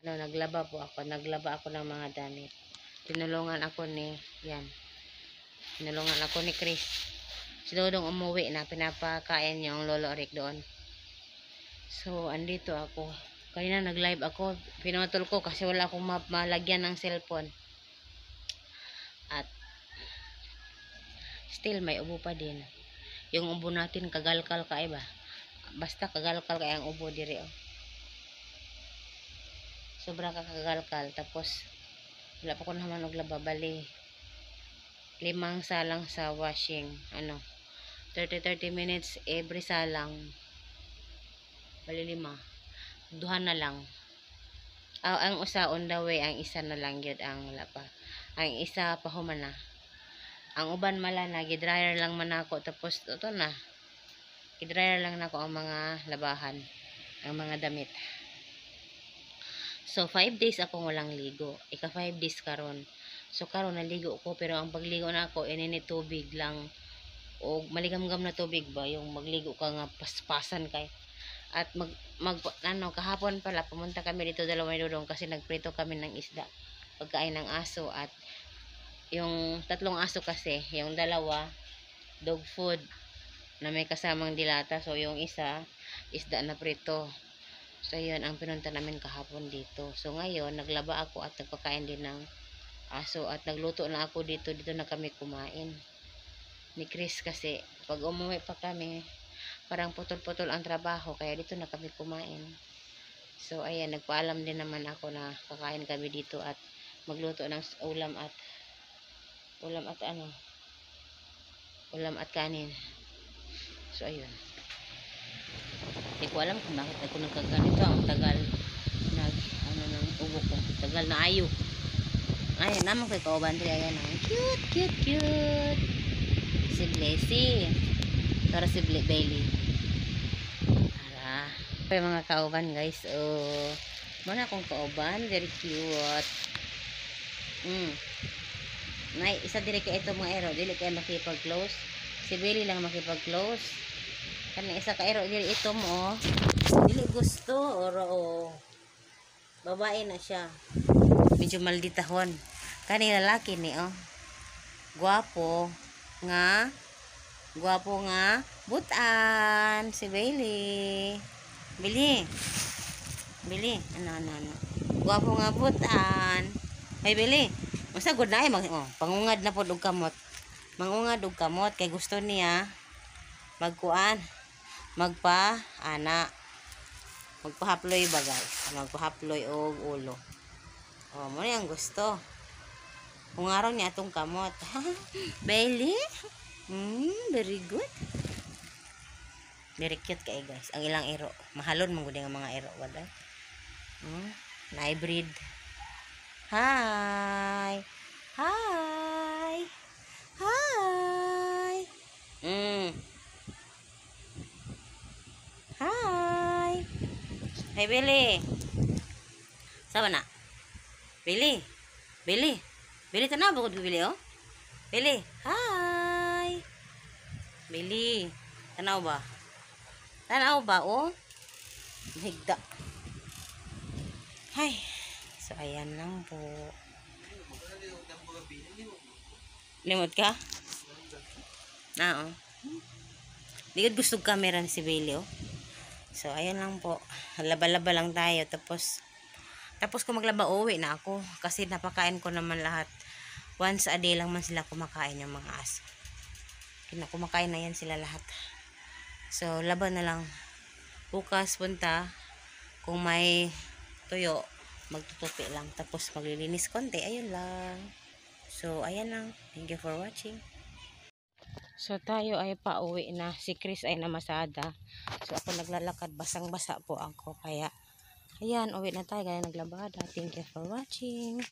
No, naglaba po ako. Naglaba ako ng mga damit. Tinulungan ako ni, yan. Tinulungan ako ni Chris. Si Dodong umuwi na, pinapakain yung Lolo Rick doon. So, andito ako. Kanina nag-live ako. Pinutol ko kasi wala akong malagyan ng cellphone. At, still may ubo pa din. Yung ubo natin, kagalkal ka iba. Basta kagalkal kaya ang ubo diri, oh. Sobra kakagalkal. Tapos, wala pa ko naman naglaba. Bali, 5 salang sa washing. 30 minutes every salang. Bali 5. Duha na lang. Ang usa on the way, ang isa na lang yun ang wala pa. Ang isa pa human na. Ang uban mala na, gidryer lang man ako. Tapos, ito na. Gidryer lang na ako ang mga labahan. Ang mga damit. So, 5 days akong walang ligo. Ika 5 days karon. So, karon naligo ko. Pero ang pagligo na ako, inini tubig lang. O maligam-gam na tubig ba? Yung magligo ka nga paspasan kay. At kahapon pala, pumunta kami dito dalawa ni Dodong kasi nagprito kami ng isda. Pagkain ng aso. At yung 3 aso kasi, yung 2, dog food na may kasamang dilata. So, yung isa, isda na prito. So, yun ang pinunta namin kahapon dito. So, ngayon, naglaba ako at nagpakain din ng aso. At nagluto na ako dito. Dito na kami kumain. Ni Chris kasi, pag umuwi pa kami, parang putol-putol ang trabaho. Kaya dito na kami kumain. So, ayan, nagpaalam din naman ako na kakain kami dito at magluto ng ulam at kanin. So, ayun. Hindi ko alam kung bakit ako nagkaganito. Ang tagal ng ubo ko. Tagal na ayo. Ayan, naman kay kauban. Ayan, cute. Si Blessy. Tara si Bailey. Tara. Okay, mga kauban, guys. Oh, mana akong kauban. Very cute. Isa dili kay ito mga ero. Dili kay makipag-close. Si Bailey lang makipag-close. Kanang isa ka ero dili ito mo, dili gusto oro babae na siya, medyo malditahon. Kani lalaki ni gwapo nga butan si Bailey. Gwapo nga butan. Ay Bailey, basta good na ay pangungad na pod og kamot. Mangungad og kamot kay gusto niya magpahaploy ba guys, magpahaploy og ulo. Mo ang gusto. Ungaron niya atong kamot. Bailey, very good, very cute kay guys. Ang ilang ero, mahalon man gud ang mga ero wala. Na-breed. Hi. Hey Billy. Sama na? Billy, tanaw ba ko Billy Billy, hi. Billy, tanaw ba higda. Hay. So ayan lang po. Limot ka? Di gusto camera ni si Billy So, ayan lang po. Laba-laba lang tayo. Tapos ko maglaba, uwi na ako. Kasi napakain ko naman lahat. Once a day lang man sila kumakain yung mga aso. Kumakain na yan sila lahat. So, laban na lang. Bukas punta. Kung may tuyo, magtutupi lang. Tapos maglilinis konti. Ayun lang. So, ayan lang. Thank you for watching. So, tayo ay pauwi na. Si Chris ay namasada. So, ako naglalakad. Basang-basa po ako. Kaya, ayan, uwi na tayo. Kaya naglabada. Thank you for watching.